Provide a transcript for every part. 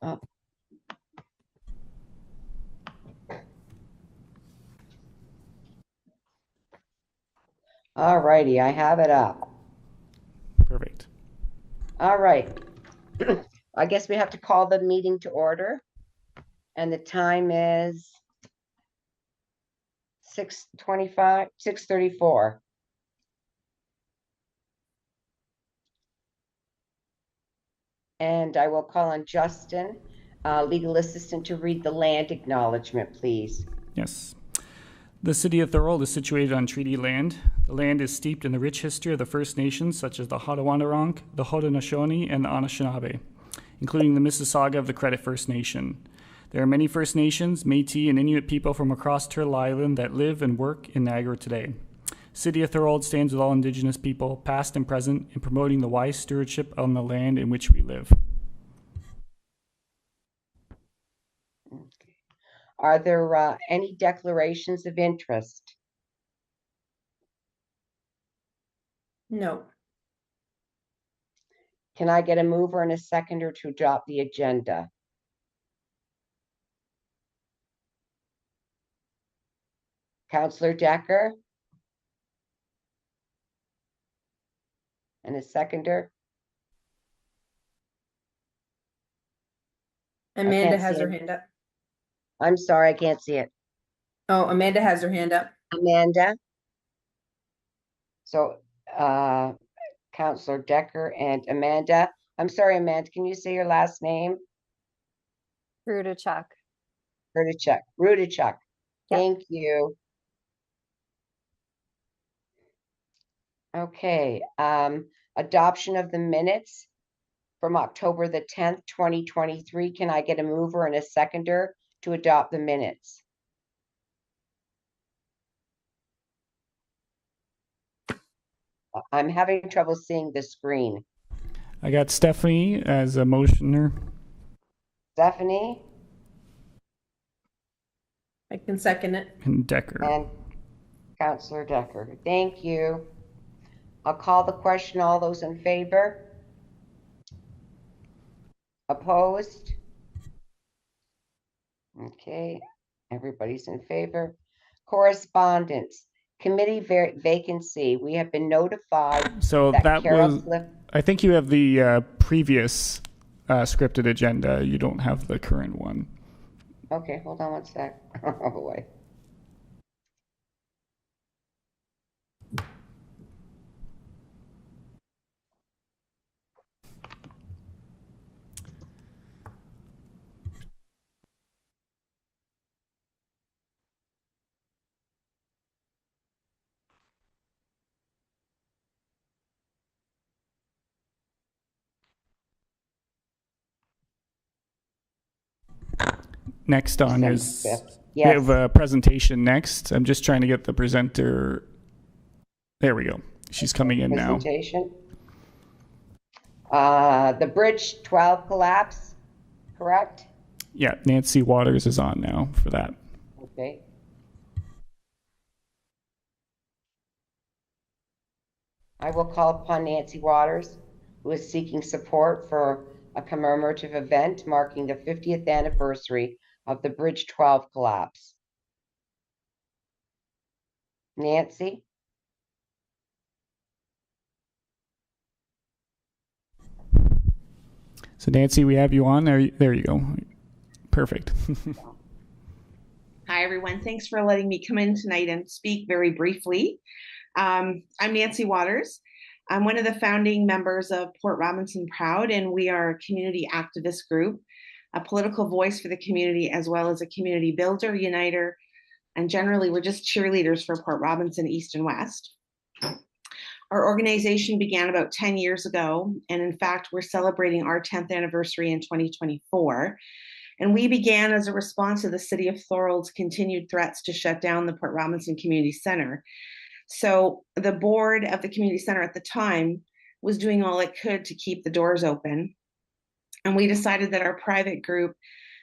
Oh. All righty, I have it up. Perfect. All right. I guess we have to call the meeting to order. And the time is 6:25, 6:34. And I will call on Justin, legal assistant, to read the land acknowledgement, please. Yes. The city of Thorold is situated on treaty land. The land is steeped in the rich history of the First Nations, such as the Haudenosaunee, the Haudenosaunee, and the Anishinaabe, including the Mississauga of the Credit First Nation. There are many First Nations, Métis, and Inuit people from across Turtle Island that live and work in Niagara today. City of Thorold stands with all Indigenous people, past and present, in promoting the wise stewardship on the land in which we live. Are there any declarations of interest? No. Can I get a mover and a seconder to adopt the agenda? Councillor Decker? And a seconder? Amanda can't has see her it. hand up. I'm sorry, I can't see it. Oh, Amanda has her hand up. Amanda? So, Councillor Decker and Amanda. I'm sorry, Amanda, can you say your last name? Rudachuk. Rudachuk. Yep. Thank you. Okay, adoption of the minutes from October the 10th, 2023. Can I get a mover and a seconder to adopt the minutes? I'm having trouble seeing the screen. I got Stephanie as a motioner. Stephanie I can second it. And Decker. and Councillor Decker. Thank you. I'll call the question. All those in favor? Opposed? Okay, everybody's in favor. Correspondence, committee vacancy. We have been notified So that Carol was, Cliff. I think you have the previous scripted agenda. You don't have the current one. Okay, hold on one sec. Oh boy. Next on December is 5th. we have Yes, a presentation next. I'm just trying to get the presenter. There we go. She's coming in now. presentation. The Bridge 12 collapse, correct? Yeah, Nancy Waters is on now for that. Okay. I will call upon Nancy Waters, who is seeking support for a commemorative event marking the 50th anniversary of the Bridge 12 collapse. Nancy? So Nancy, we have you on. There you go. Perfect. Hi, everyone. Thanks for letting me come in tonight and speak very briefly. I'm Nancy Waters. I'm one of the founding members of Port Robinson Proud, and we are a community activist group, a political voice for the community, as well as a community builder, uniter, and generally we're just cheerleaders for Port Robinson East and West. Our organization began about 10 years ago, and in fact, we're celebrating our 10th anniversary in 2024. And we began as a response to the city of Thorold's continued threats to shut down the Port Robinson Community Center. So the board of the community center at the time was doing all it could to keep the doors open. And we decided that our private group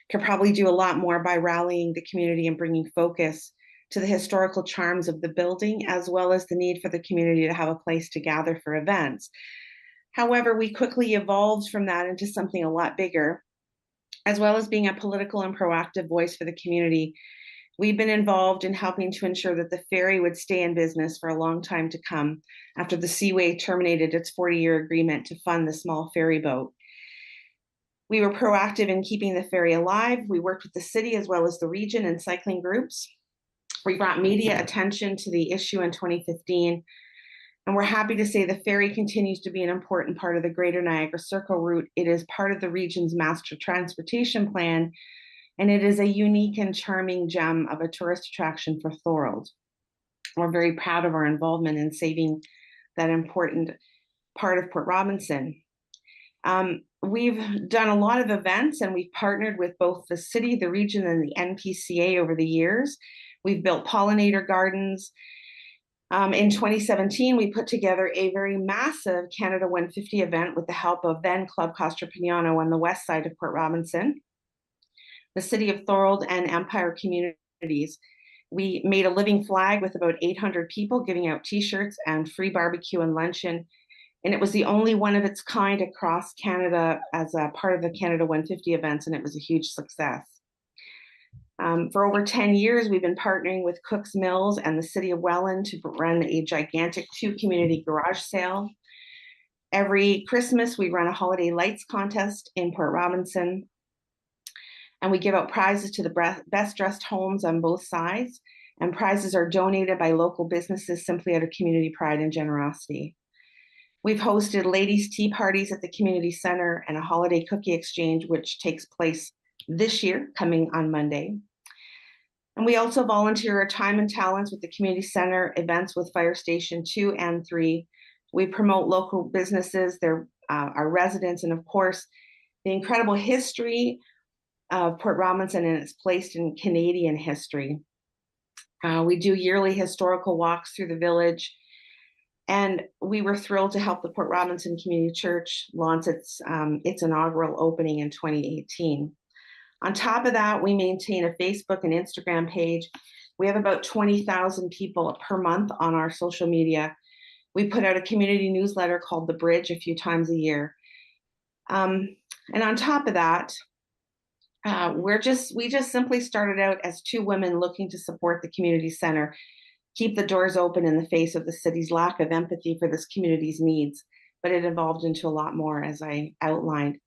could probably do a lot more by rallying the community and bringing focus to the historical charms of the building, as well as the need for the community to have a place to gather for events. However, we quickly evolved from that into something a lot bigger. as well as being a political and proactive voice for the community. We've been involved in helping to ensure that the ferry would stay in business for a long time to come after the Seaway terminated its 40-year agreement to fund the small ferry boat. We were proactive in keeping the ferry alive. We worked with the city as well as the region and cycling groups. We brought media attention to the issue in 2015, and we're happy to say the ferry continues to be an important part of the Greater Niagara Circle route. It is part of the region's master transportation plan, and it is a unique and charming gem of a tourist attraction for Thorold. We're very proud of our involvement in saving that important part of Port Robinson. We've done a lot of events, and we've partnered with both the city, the region, and the NPCA over the years. We've built pollinator gardens. In 2017, we put together a very massive Canada 150 event with the help of then Club Costa Pignano on the west side of Port Robinson, the city of Thorold, and Empire Communities. We made a living flag with about 800 people giving out t-shirts and free barbecue and luncheon. And it was the only one of its kind across Canada as a part of the Canada 150 events, and it was a huge success. For over 10 years, we've been partnering with Cook's Mills and the city of Welland to run a gigantic 2-community garage sale. Every Christmas, we run a holiday lights contest in Port Robinson, and we give out prizes to the best dressed homes on both sides, and prizes are donated by local businesses simply out of community pride and generosity. We've hosted ladies' tea parties at the community center and a holiday cookie exchange, which takes place this year, coming on Monday. And we also volunteer our time and talents with the community center events with Fire Station 2 and 3. We promote local businesses, our residents, and of course, the incredible history of Port Robinson and its place in Canadian history. We do yearly historical walks through the village, and we were thrilled to help the Port Robinson Community Church launch its inaugural opening in 2018. On top of that, we maintain a Facebook and Instagram page. We have about 20,000 people per month on our social media. We put out a community newsletter called The Bridge a few times a year. And on top of that, we just simply started out as 2 women looking to support the community center, keep the doors open in the face of the city's lack of empathy for this community's needs, but it evolved into a lot more, as I outlined.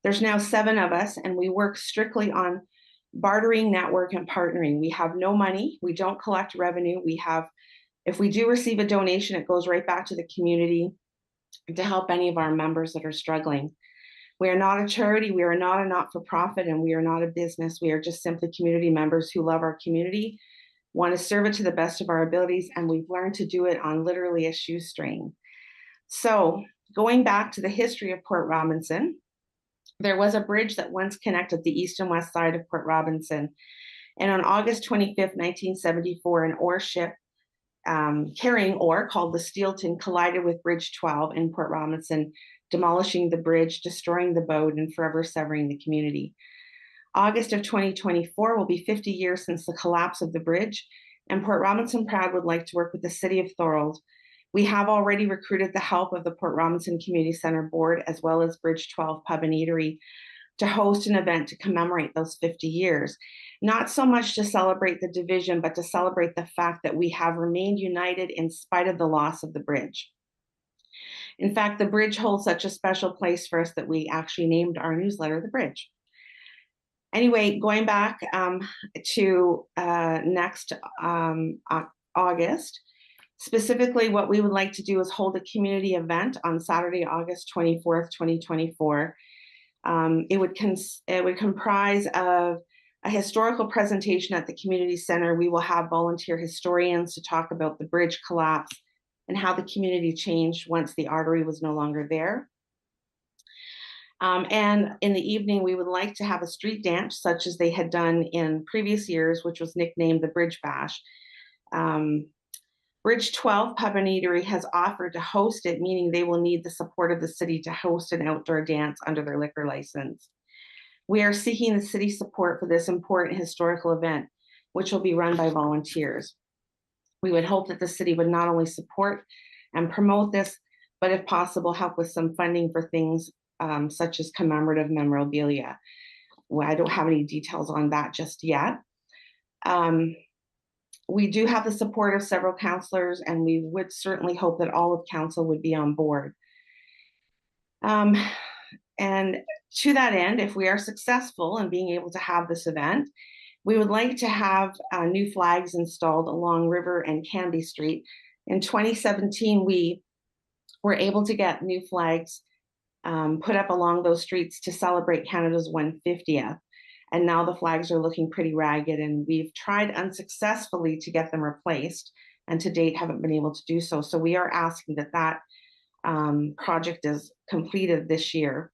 There's now 7 of us, and we work strictly on bartering, network, and partnering. We have no money. We don't collect revenue. If we do receive a donation, it goes right back to the community to help any of our members that are struggling. We are not a charity. We are not a not-for-profit, and we are not a business. We are just simply community members who love our community, want to serve it to the best of our abilities, and we've learned to do it on literally a shoestring. So going back to the history of Port Robinson, there was a bridge that once connected the east and west side of Port Robinson. And on August 25th, 1974, an ore ship carrying ore called the Steelton collided with Bridge 12 in Port Robinson, demolishing the bridge, destroying the boat, and forever severing the community. August of 2024 will be 50 years since the collapse of the bridge, and Port Robinson Proud would like to work with the city of Thorold. We have already recruited the help of the Port Robinson Community Center Board, as well as Bridge 12 Pub and Eatery, to host an event to commemorate those 50 years. Not so much to celebrate the division, but to celebrate the fact that we have remained united in spite of the loss of the bridge. In fact, the bridge holds such a special place for us that we actually named our newsletter The Bridge. Anyway, going back to next August, specifically, what we would like to do is hold a community event on Saturday, August 24th, 2024. It would comprise of a historical presentation at the community center. We will have volunteer historians to talk about the bridge collapse and how the community changed once the artery was no longer there. And in the evening, we would like to have a street dance, such as they had done in previous years, which was nicknamed the Bridge Bash. Bridge 12 Pub and Eatery has offered to host it, meaning they will need the support of the city to host an outdoor dance under their liquor license. We are seeking the city support for this important historical event, which will be run by volunteers. We would hope that the city would not only support and promote this, but if possible, help with some funding for things such as commemorative memorabilia. well, I don't have any details on that just yet. We do have the support of several counselors, and we would certainly hope that all of council would be on board. And to that end, if we are successful in being able to have this event, we would like to have new flags installed along River and Canby Street. In 2017, we were able to get new flags put up along those streets to celebrate Canada's 150th. And now the flags are looking pretty ragged, and we've tried unsuccessfully to get them replaced, and to date haven't been able to do so. So we are asking that that project is completed this year.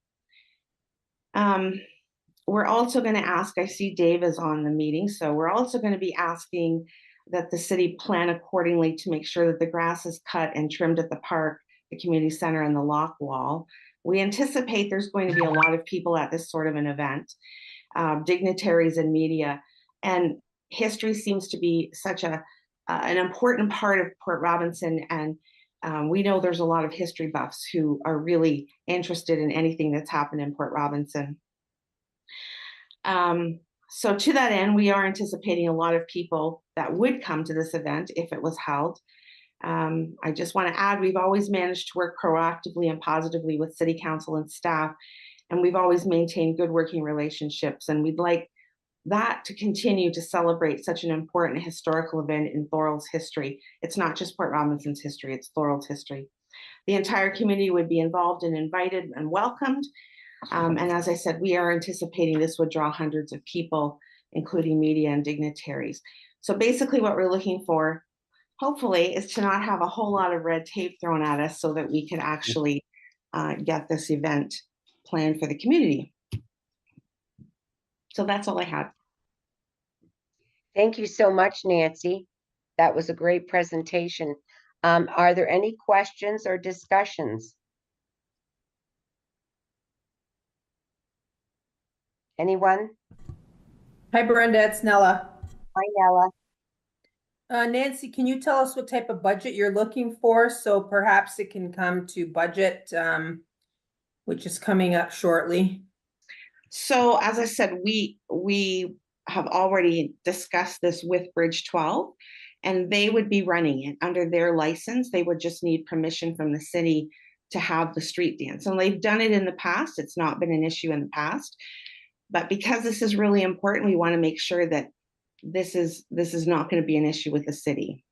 We're also going to ask, I see Dave is on the meeting, so we're also going to be asking that the city plan accordingly to make sure that the grass is cut and trimmed at the park, the community center, and the lock wall. We anticipate there's going to be a lot of people at this sort of an event, dignitaries and media, and history seems to be such an important part of Port Robinson, and we know there's a lot of history buffs who are really interested in anything that's happened in Port Robinson. So to that end, we are anticipating a lot of people that would come to this event if it was held. I just want to add, we've always managed to work proactively and positively with City Council and staff, and we've always maintained good working relationships, and we'd like that to continue to celebrate such an important historical event in Thorold's history. It's not just Port Robinson's history, it's Thorold's history. The entire community would be involved and invited and welcomed. And as I said, we are anticipating this would draw hundreds of people, including media and dignitaries. So basically what we're looking for, hopefully, is to not have a whole lot of red tape thrown at us so that we can actually get this event planned for the community. So that's all I have. Thank you so much, Nancy. That was a great presentation. Are there any questions or discussions? Anyone? Hi, Brenda, it's Nella. Hi, Nella. Nancy, can you tell us what type of budget you're looking for? So perhaps it can come to budget, which is coming up shortly. So as I said, we have already discussed this with Bridge 12, and they would be running it under their license. They would just need permission from the city to have the street dance. And they've done it in the past. It's not been an issue in the past. But because this is really important, we want to make sure that this is not going to be an issue with the city.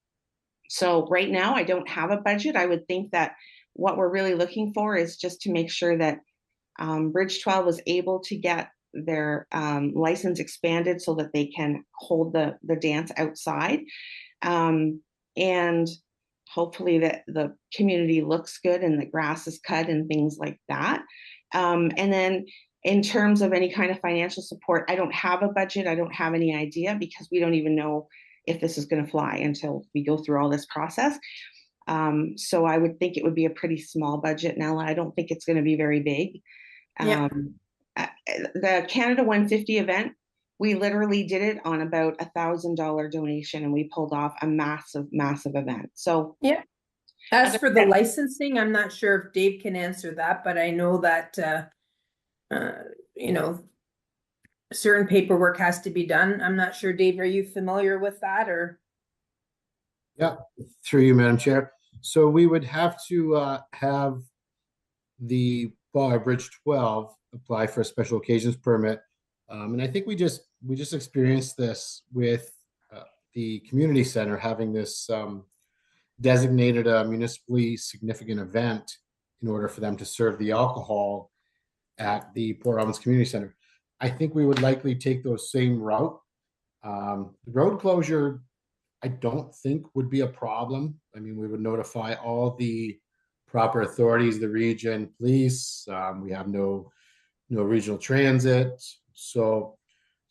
So right now, I don't have a budget. I would think that what we're really looking for is just to make sure that Bridge 12 was able to get their license expanded so that they can hold the dance outside. And hopefully that the community looks good and the grass is cut and things like that. And then in terms of any kind of financial support, I don't have a budget. I don't have any idea because we don't even know if this is going to fly until we go through all this process. So I would think it would be a pretty small budget, Nella. I don't think it's going to be very big. Yeah. The Canada 150 event, we literally did it on about $1,000 donation, and we pulled off a massive event. So yeah. As for the licensing, I'm not sure if Dave can answer that, but I know that you know, certain paperwork has to be done. I'm not sure, Dave, are you familiar with that or? Yeah, through you, Madam Chair. So we would have to have the bar, Bridge 12, apply for a special occasions permit. And I think we just experienced this with the community center having this designated a municipally significant event in order for them to serve the alcohol at the Port Robinson Community Center. I think we would likely take those same route. The road closure, I don't think would be a problem. I mean, we would notify all the proper authorities, the region, police. We have no regional transit. So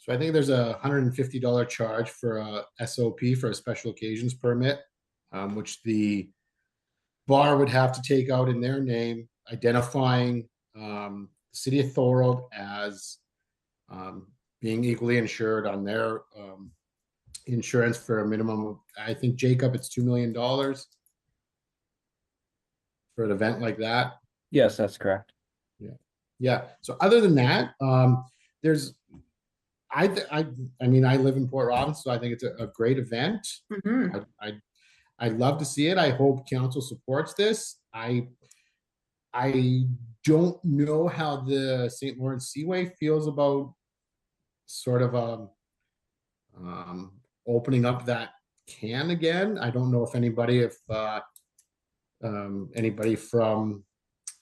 I think there's a $150 charge for a SOP, for a special occasions permit, which the bar would have to take out in their name, identifying City of Thorold as being equally insured on their insurance for a minimum of, I think, Jacob, it's $2 million for an event like that. Yes, that's correct. Yeah. So other than that, there's, I mean, I live in Port Robinson, so I think it's a great event. Mhm. I'd love to see it. I hope council supports this. I don't know how the St. Lawrence Seaway feels about sort of opening up that can again. I don't know if anybody from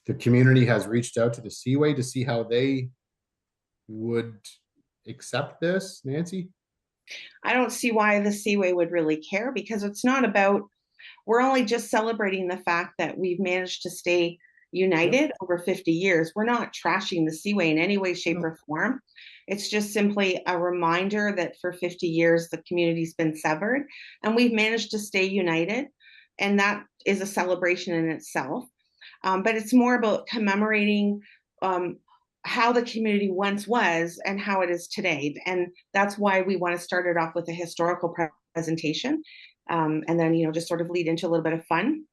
the community has reached out to the Seaway to see how they would accept this, Nancy? I don't see why the Seaway would really care because it's not about, we're only just celebrating the fact that we've managed to stay united over 50 years. We're not trashing the Seaway in any way, shape, or form. It's just simply a reminder that for 50 years, the community's been severed and we've managed to stay united. And that is a celebration in itself. But it's more about commemorating how the community once was and how it is today. And that's why we want to start it off with a historical presentation. And then, just sort of lead into a little bit of fun.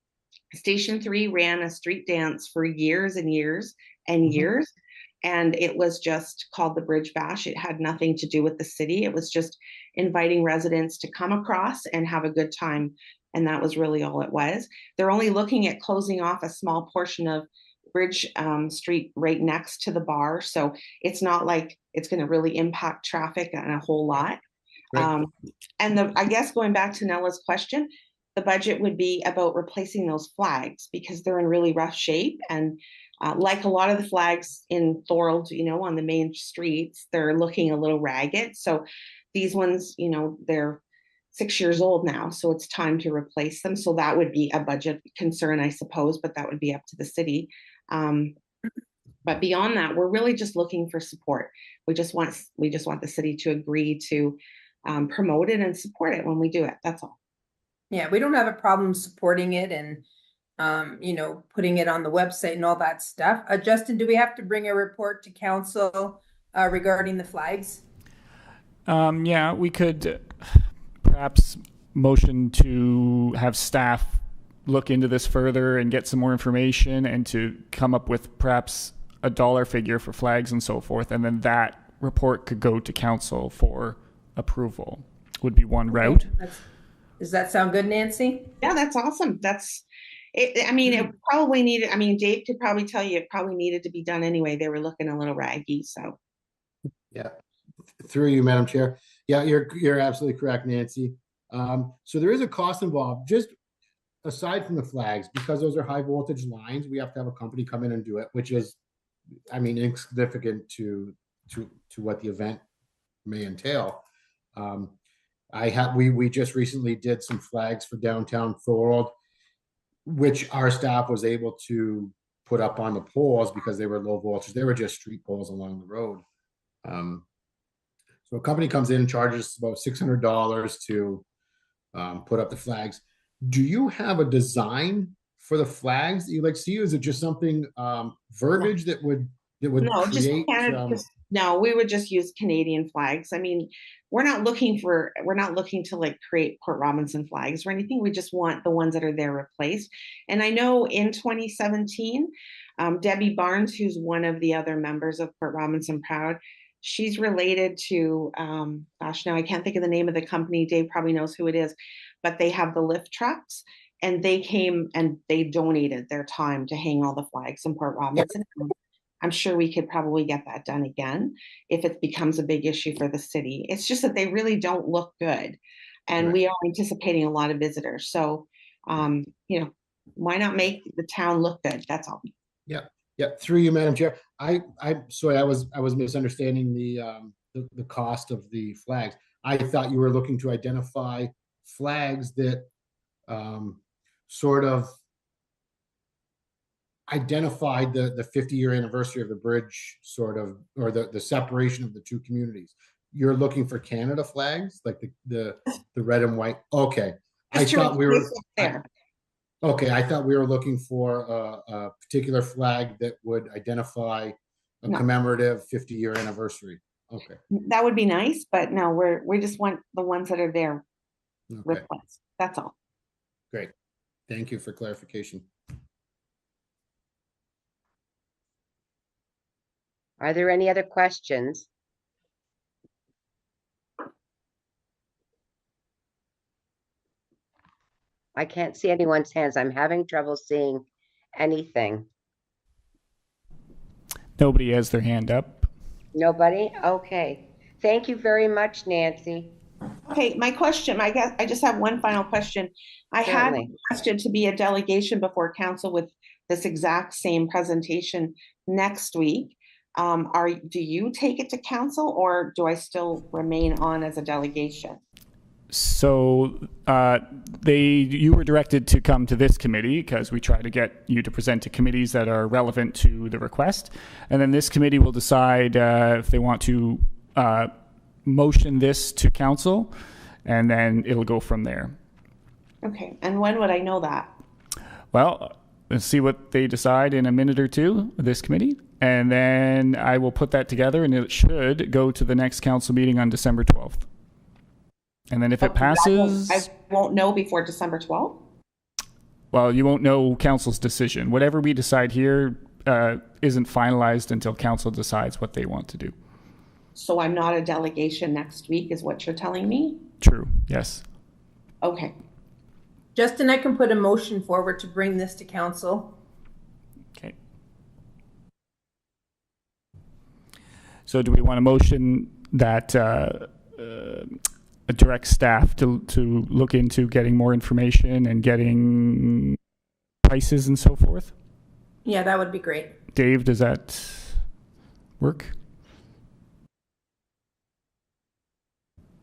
Station 3 ran a street dance for years and years and years. And it was just called the Bridge Bash. It had nothing to do with the city. It was just inviting residents to come across and have a good time. And that was really all it was. They're only looking at closing off a small portion of Bridge Street right next to the bar. So it's not like it's going to really impact traffic and a whole lot. Right. And I guess going back to Nella's question, the budget would be about replacing those flags because they're in really rough shape. And like a lot of the flags in Thorold, on the main streets, they're looking a little ragged. So these ones, they're 6 years old now. So it's time to replace them. So that would be a budget concern, I suppose, but that would be up to the city. But beyond that, we're really just looking for support. We just want the city to agree to promote it and support it when we do it. That's all. Yeah, we don't have a problem supporting it and, putting it on the website and all that stuff. Justin, do we have to bring a report to council regarding the flags? Yeah, we could perhaps motion to have staff look into this further and get some more information and to come up with perhaps a dollar figure for flags and so forth. And then that report could go to council for approval, would be one route. Does that sound good, Nancy? Yeah, that's awesome. It probably needed, Dave could probably tell you it probably needed to be done anyway. They were looking a little raggy, so. Yeah, through you, Madam Chair. Yeah, you're absolutely correct, Nancy. So there is a cost involved, just aside from the flags, because those are high voltage lines, we have to have a company come in and do it, which is, insignificant to what the event may entail. We just recently did some flags for downtown Thorold, which our staff was able to put up on the poles because they were low voltage. They were just street poles along the road. So a company comes in and charges about $600 to put up the flags. Do you have a design for the flags that you like to see? Is it just something verbiage that would No, just create? Canada. No, we would just use Canadian flags. We're not looking to like create Port Robinson flags or anything. We just want the ones that are there replaced. And I know in 2017, Debbie Barnes, who's one of the other members of Port Robinson Proud, she's related to, now I can't think of the name of the company. Dave probably knows who it is, but they have the lift trucks. And they came and they donated their time to hang all the flags in Port Robinson. Yep. I'm sure we could probably get that done again if it becomes a big issue for the city. It's just that they really don't look good. And we are anticipating a lot of visitors. So, why not make the town look good? That's all. Yeah. Yeah. Through you, Madam Chair. Sorry, I was misunderstanding the cost of the flags. I thought you were looking to identify flags that sort of identified the 50-year anniversary of the bridge, sort of, or the separation of the two communities. You're looking for Canada flags, like the red and white. Okay, I thought we were there. Okay, I thought we were looking for a particular flag that would identify a commemorative 50-year anniversary. Okay, that would be nice, but no, we just want the ones that are there replaced. That's all. Great, thank you for clarification. Are there any other questions? I can't see anyone's hands. I'm having trouble seeing anything. Nobody has their hand up. Nobody? Okay. Thank you very much, Nancy. Okay, my question, I guess, I just have one final question. I had Certainly. requested to be a delegation before council with this exact same presentation next week. Do you take it to council or do I still remain on as a delegation? So you were directed to come to this committee because we try to get you to present to committees that are relevant to the request. And then this committee will decide if they want to motion this to council, and then it'll go from there. Okay, and when would I know that? Well, let's see what they decide in a minute or two, this committee. And then I will put that together, and it should go to the next council meeting on December 12th. And then if it passes, I won't know before December 12th? well, you won't know council's decision. Whatever we decide here isn't finalized until council decides what they want to do. So I'm not a delegation next week is what you're telling me? True, yes. Okay, Justin, I can put a motion forward to bring this to council. Okay. So do we want a motion that direct staff to look into getting more information and getting prices and so forth? Yeah, that would be great. Dave, does that work?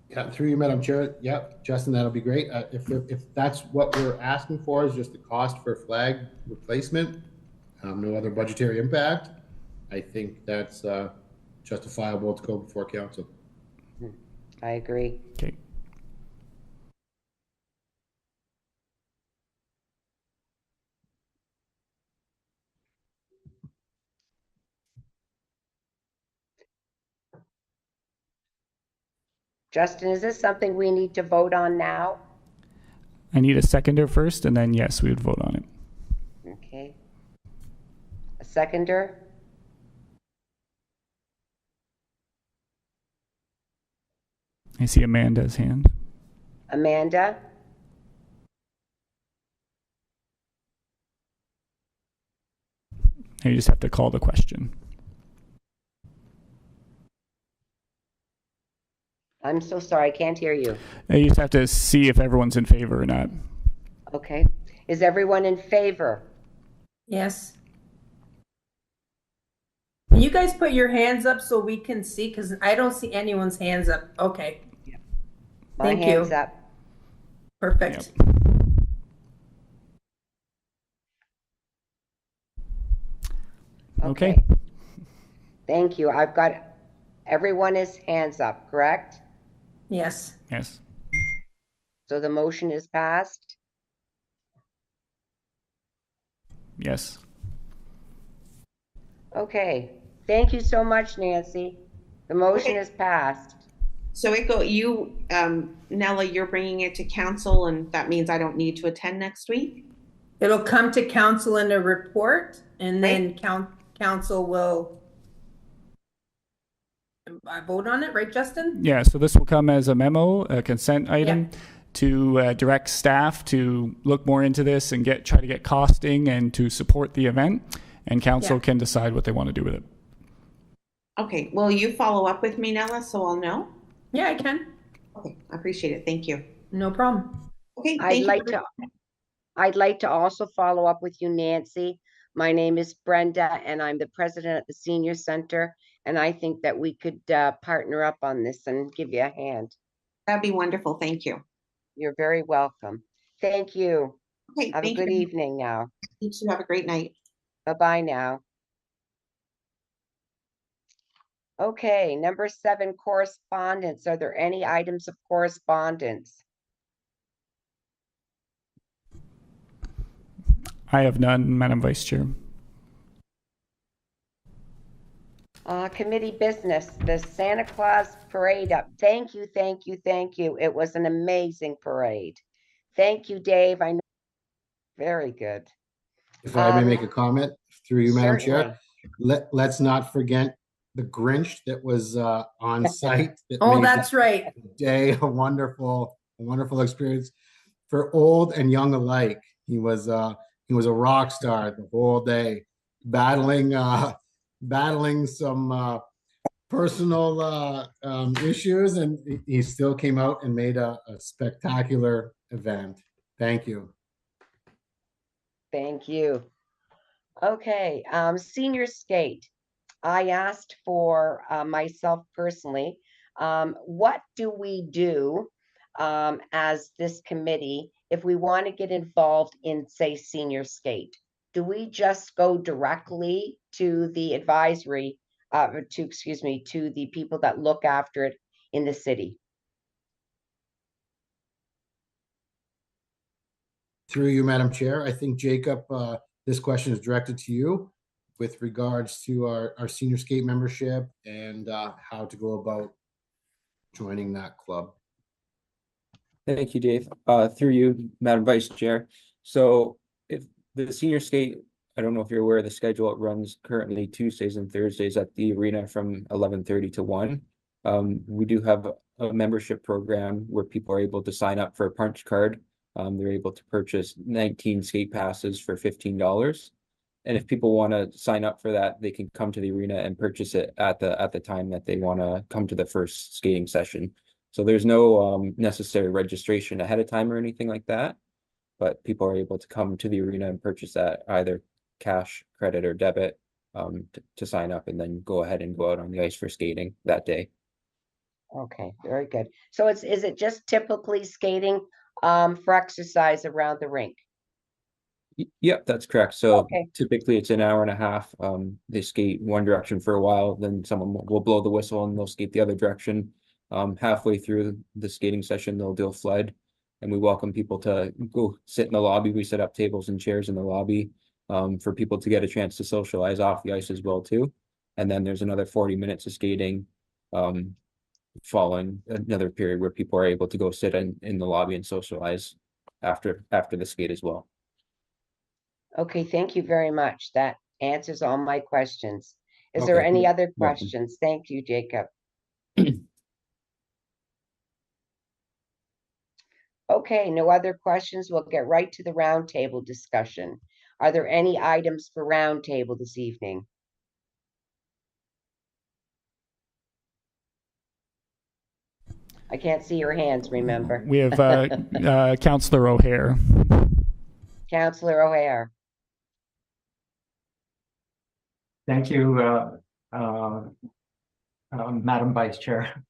Yeah, through you, Madam Chair. Yep, Justin, that'll be great. If that's what we're asking for is just the cost for flag replacement, no other budgetary impact, I think that's justifiable to go before council. I agree. Okay. Justin, is this something we need to vote on now? I need a seconder first, and then yes, we would vote on it. Okay. A seconder? I see Amanda's hand. Amanda? You just have to call the question. I'm so sorry, I can't hear you. You just have to see if everyone's in favor or not. Okay. Is everyone in favor? Yes. Can you guys put your hands up so we can see? Because I don't see anyone's hands up. Okay, My Thank hand's you. up. perfect. Okay. Thank you. I've got, everyone is hands up, correct? Yes. Yes. So the motion is passed? Yes. Okay. Thank you so much, Nancy. The motion Okay. is passed. so Nella, you're bringing it to council and that means I don't need to attend next week? It'll come to council in a report and then council will vote on it, right, Justin? Yeah, so this will come as a memo, a consent item to direct staff to look more into this and try to get costing and to support the event. And council Yeah. can decide what they want to do with it. Okay, will you follow up with me, Nella, so I'll know? Yeah, I can. Okay, I appreciate it. Thank you. No problem. Okay, I'd thank like you. I'd like to also follow up with you, Nancy. My name is Brenda and I'm the president at the Senior Center. And I think that we could partner up on this and give you a hand. That'd be wonderful. Thank you. You're very welcome. Thank you. Okay, Have a thank good you. evening now. You too. Have a great night. Bye-bye now. Okay, number 7, correspondence. Are there any items of correspondence? I have none, Madam Vice Chair. Committee business, the Santa Claus parade up. Thank you, thank you, thank you. It was an amazing parade. Thank you, Dave. I know. Very good. If I may make a comment through you, Madam Chair, Certainly. let's not forget the Grinch that was on site. That Oh, made that's right. that day a wonderful experience. for old and young alike. He was a rock star the whole day, battling some personal issues, and he still came out and made a spectacular event. Thank you. Thank you. Okay, senior skate. I asked for myself personally, what do we do as this committee if we want to get involved in, say, senior skate? Do we just go directly to the advisory, to the people that look after it in the city? Through you, Madam Chair, I think Jacob, this question is directed to you with regards to our senior skate membership and how to go about joining that club. Thank you, Dave. Through you, Madam Vice Chair. So if the senior skate, I don't know if you're aware of the schedule, it runs currently Tuesdays and Thursdays at the arena from 11:30 to 1. We do have a membership program where people are able to sign up for a punch card. They're able to purchase 19 skate passes for $15. And if people want to sign up for that, they can come to the arena and purchase it at the time that they want to come to the first skating session. So there's no necessary registration ahead of time or anything like that, but people are able to come to the arena and purchase that either cash, credit, or debit to sign up and then go ahead and go out on the ice for skating that day. Okay, very good. So is it just typically skating for exercise around the rink? Yep, that's correct. So Okay. typically it's an hour and a half. They skate one direction for a while, then someone will blow the whistle and they'll skate the other direction. Halfway through the skating session, they'll do a flood, and we welcome people to go sit in the lobby. We set up tables and chairs in the lobby for people to get a chance to socialize off the ice as well too. And then there's another 40 minutes of skating following another period where people are able to go sit in the lobby and socialize after the skate as well. Okay, thank you very much. That answers all my questions. Is there Okay, any you're other welcome. questions? Thank you, Jacob. Okay, no other questions. We'll get right to the roundtable discussion. Are there any items for roundtable this evening? I can't see your hands, remember. We have Councillor O'Hare. Councillor O'Hare. Thank you, Madam Vice Chair.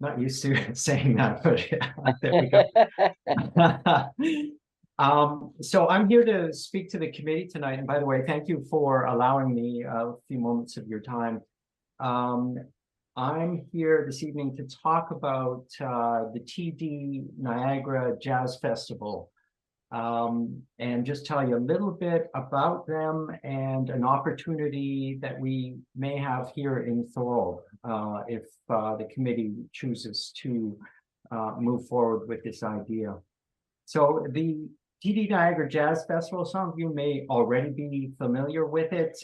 Not used to saying that, but there we go. So I'm here to speak to the committee tonight. And by the way, thank you for allowing me a few moments of your time. I'm here this evening to talk about the TD Niagara Jazz Festival. And just tell you a little bit about them and an opportunity that we may have here in Thorold if the committee chooses to move forward with this idea. So the TD Niagara Jazz Festival, some of you may already be familiar with it.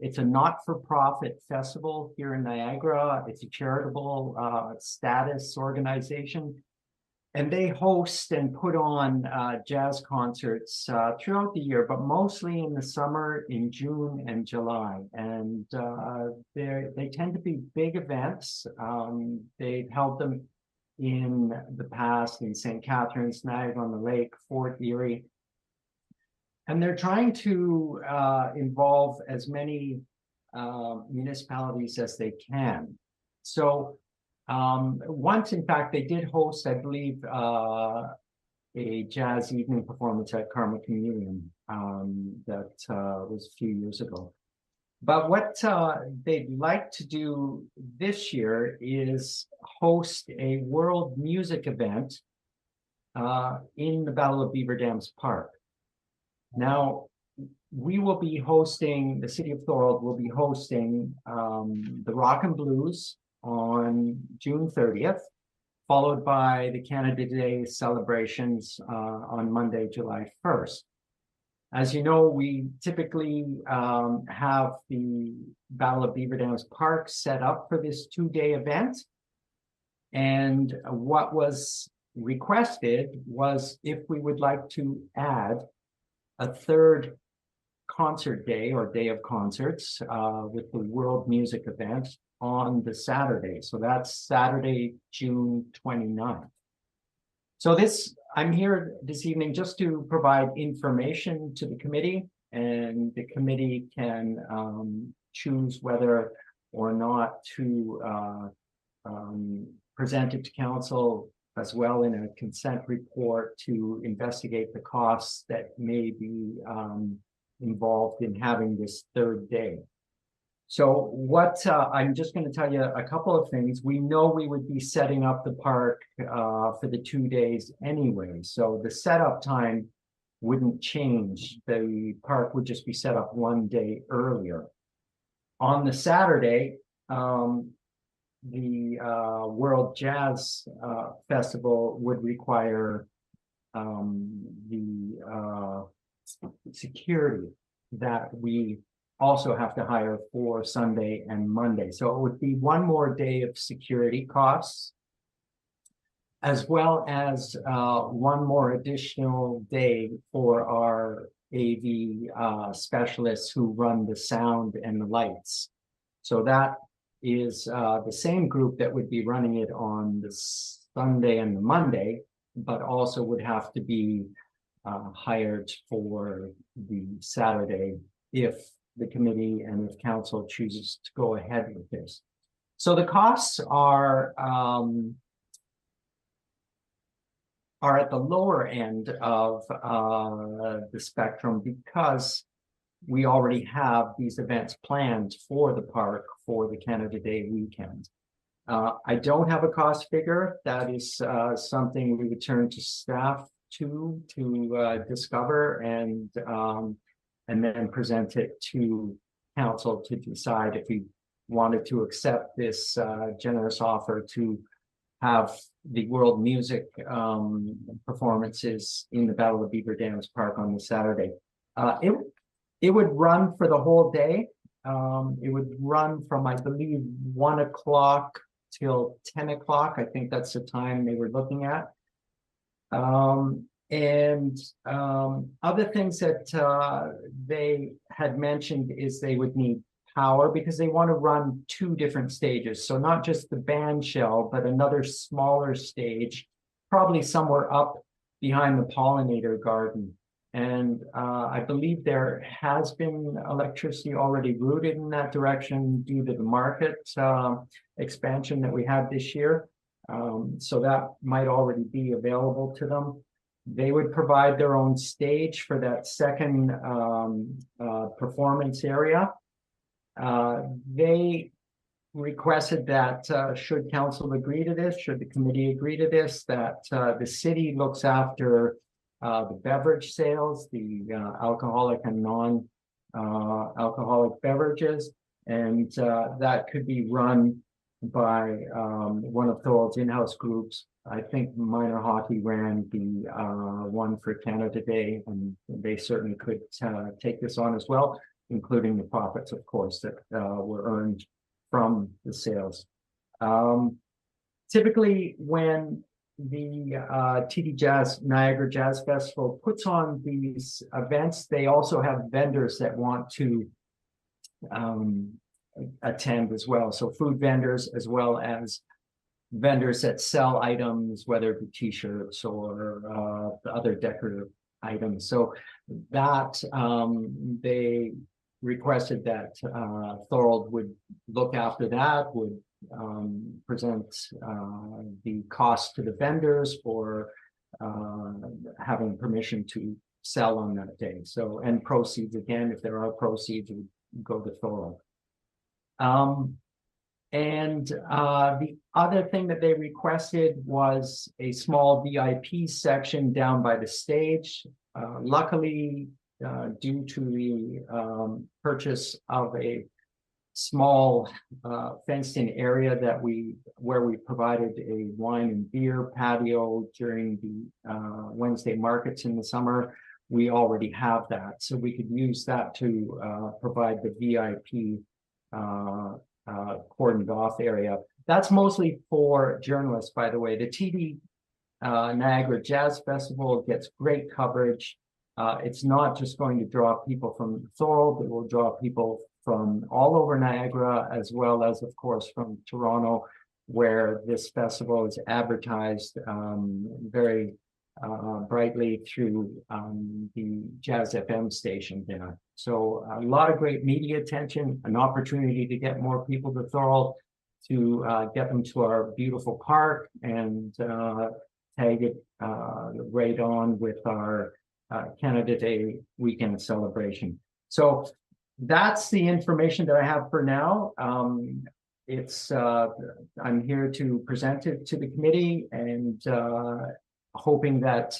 It's a not-for-profit festival here in Niagara. It's a charitable status organization. And they host and put on jazz concerts throughout the year, but mostly in the summer, in June and July. And they tend to be big events. They've held them in the past in St. Catharines, Niagara-on-the-Lake, Fort Erie. And they're trying to involve as many municipalities as they can. So once, in fact, they did host, I believe, a jazz evening performance at Karma Communion that was a few years ago. But what they'd like to do this year is host a world music event in the Battle of Beaver Dams Park. Now, we will be hosting, the city of Thorold will be hosting the Rock and Blues on June 30th, followed by the Canada Day celebrations on Monday, July 1st. As you know, we typically have the Battle of Beaver Dams Park set up for this two-day event. And what was requested was if we would like to add a third concert day or day of concerts with the World Music event on the Saturday. So that's Saturday, June 29th. So I'm here this evening just to provide information to the committee, and the committee can choose whether or not to present it to council as well in a consent report to investigate the costs that may be involved in having this third day. So what I'm just going to tell you a couple of things. We know we would be setting up the park for the 2 days anyway. So the setup time wouldn't change. The park would just be set up 1 day earlier. On the Saturday, the World Jazz Festival would require the security that we also have to hire for Sunday and Monday. So it would be 1 more day of security costs, as well as 1 more additional day for our AV specialists who run the sound and the lights. So that is the same group that would be running it on the Sunday and the Monday, but also would have to be hired for the Saturday if the committee and if council chooses to go ahead with this. So the costs are at the lower end of the spectrum because we already have these events planned for the park for the Canada Day weekend. I don't have a cost figure. That is something we would turn to staff to discover and then present it to council to decide if we wanted to accept this generous offer to have the world music performances in the Battle of Beaver Dams Park on the Saturday. It would run for the whole day. It would run from, I believe, 1 o'clock till 10 o'clock. I think that's the time they were looking at. Other things that they had mentioned is they would need power because they want to run 2 different stages. So not just the band shell, but another smaller stage, probably somewhere up behind the pollinator garden. And I believe there has been electricity already routed in that direction due to the market expansion that we had this year. So that might already be available to them. They would provide their own stage for that second performance area. They requested that should council agree to this, should the committee agree to this, that the city looks after the beverage sales, the alcoholic and non-alcoholic beverages, and that could be run by one of Thorold's in-house groups. I think Minor Hockey ran the one for Canada Day, and they certainly could take this on as well, including the profits, of course, that were earned from the sales. Typically, when the TD Jazz Niagara Jazz Festival puts on these events, they also have vendors that want to attend as well. So food vendors, as well as vendors that sell items, whether it be t-shirts or other decorative items. So that they requested that Thorold would look after that, would present the cost to the vendors for having permission to sell on that day. So, and proceeds, again, if there are proceeds, would go to Thorold. The other thing that they requested was a small VIP section down by the stage. Luckily, due to the purchase of a small fenced-in area where we provided a wine and beer patio during the Wednesday markets in the summer, we already have that, so we could use that to provide the VIP cordoned off area. that's mostly for journalists, by the way. The TD Niagara Jazz Festival gets great coverage. It's not just going to draw people from Thorold, it will draw people from all over Niagara, as well as, of course, from Toronto, where this festival is advertised very brightly through the Jazz FM station there. So a lot of great media attention, an opportunity to get more people to Thorold, to get them to our beautiful park and tag it right on with our Canada Day weekend celebration. So that's the information that I have for now. I'm here to present it to the committee and hoping that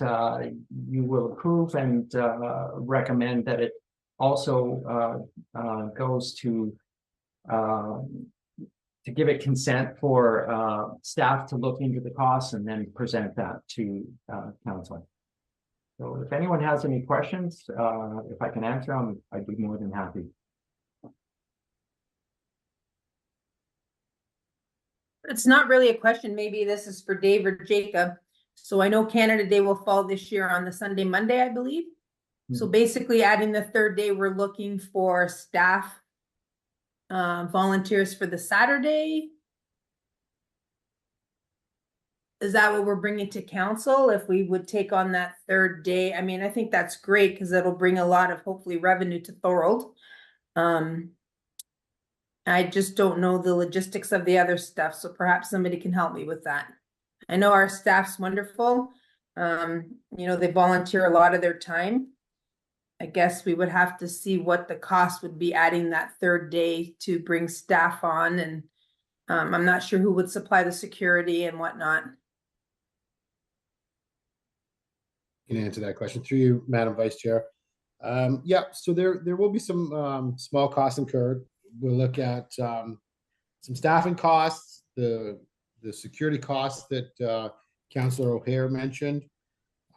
you will approve and recommend that it also goes to give it consent for staff to look into the costs and then present that to council. So if anyone has any questions, if I can answer them, I'd be more than happy. It's not really a question. Maybe this is for Dave or Jacob. So I know Canada Day will fall this year on the Sunday, Monday, I believe. So basically adding the third day, we're looking for staff volunteers for the Saturday. Is that what we're bringing to council? If we would take on that third day? I mean, I think that's great because it'll bring a lot of hopefully revenue to Thorold. I just don't know the logistics of the other stuff, so perhaps somebody can help me with that. I know our staff's wonderful. You know, they volunteer a lot of their time. I guess we would have to see what the cost would be adding that third day to bring staff on, and I'm not sure who would supply the security and whatnot. Can answer that question through you, Madam Vice Chair. Yeah, so there will be some small costs incurred. We'll look at some staffing costs, the security costs that Councillor O'Hare mentioned.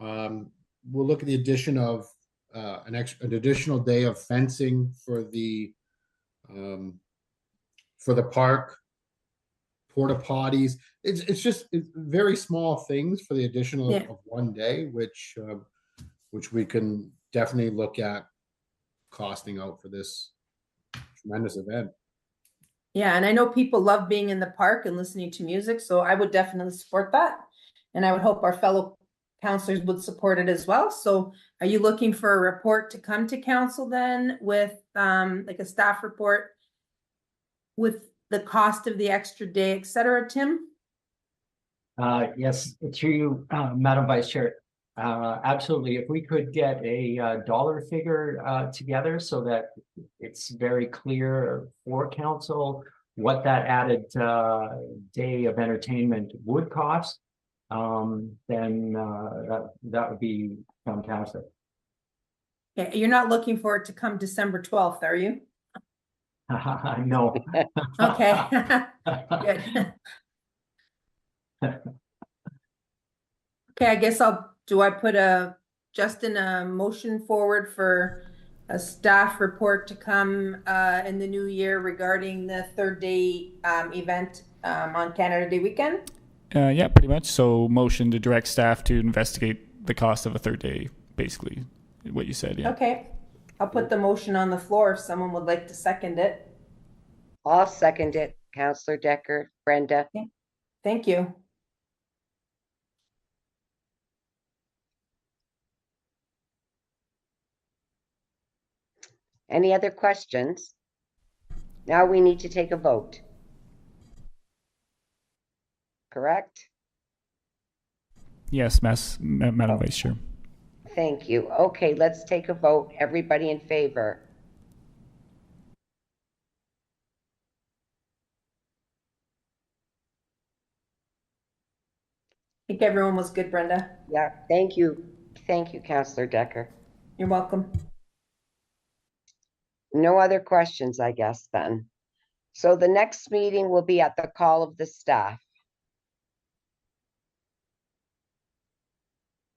We'll look at the addition of an additional day of fencing for the park, porta potties. It's just very small things for the additional of one day, which we can definitely look at costing out for this tremendous event. Yeah, and I know people love being in the park and listening to music, so I would definitely support that. And I would hope our fellow councillors would support it as well. So are you looking for a report to come to council then with like a staff report with the cost of the extra day, et cetera, Tim? Yes, through you, Madam Vice Chair. Absolutely. If we could get a dollar figure together so that it's very clear for council what that added day of entertainment would cost, then that would be fantastic. Yeah, you're not looking for it to come December 12th, are you? No. Okay, good. Okay, I guess do I put Justin a motion forward for a staff report to come in the new year regarding the third day event on Canada Day weekend? Yeah, pretty much. So motion to direct staff to investigate the cost of a third day, basically what you said. Yeah. Okay, I'll put the motion on the floor if someone would like to second it. I'll second it, Councillor Decker, Brenda. Okay. Thank you. Any other questions? Now we need to take a vote. Correct? Yes, Madam Vice Chair. Thank you. Okay, let's take a vote. Everybody in favor? I think everyone was good, Brenda. Yeah, thank you. Thank you, Councillor Decker. You're welcome. No other questions, I guess, then. So the next meeting will be at the call of the staff.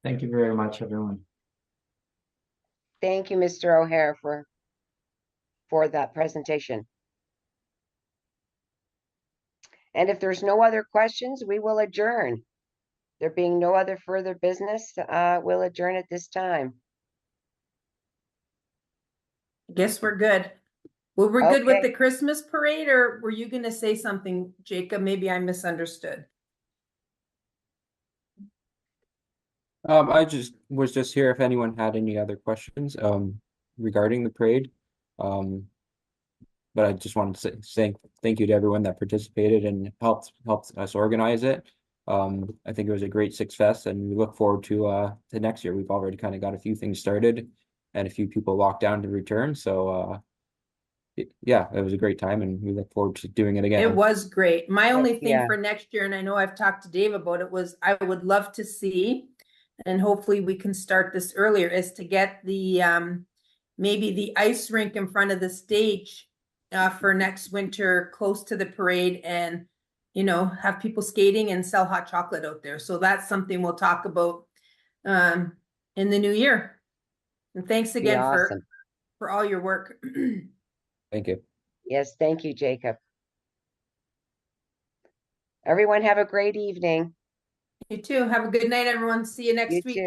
Thank you very much, everyone. Thank you, Mr. O'Hare, for that presentation. And if there's no other questions, we will adjourn. There being no other further business, we'll adjourn at this time. Guess we're good. Well, we're good with Okay. the Christmas parade, or were you gonna say something, Jacob? Maybe I misunderstood. I was just here if anyone had any other questions, regarding the parade. But I just wanted to say thank you to everyone that participated and helped us organize it. I think it was a great success, and we look forward to next year. We've already kind of got a few things started and a few people locked down to return. So yeah, it was a great time, and we look forward to doing it again. It was great. My only thing Yeah. for next year, and I know I've talked to Dave about it, was I would love to see, and hopefully we can start this earlier, is to get the maybe the ice rink in front of the stage for next winter, close to the parade, and have people skating and sell hot chocolate out there. So that's something we'll talk about in the new year. And thanks Be again awesome. for all your work. Thank you. Yes, thank you, Jacob. Everyone have a great evening. You too. Have a good night, everyone. See you next You week. too.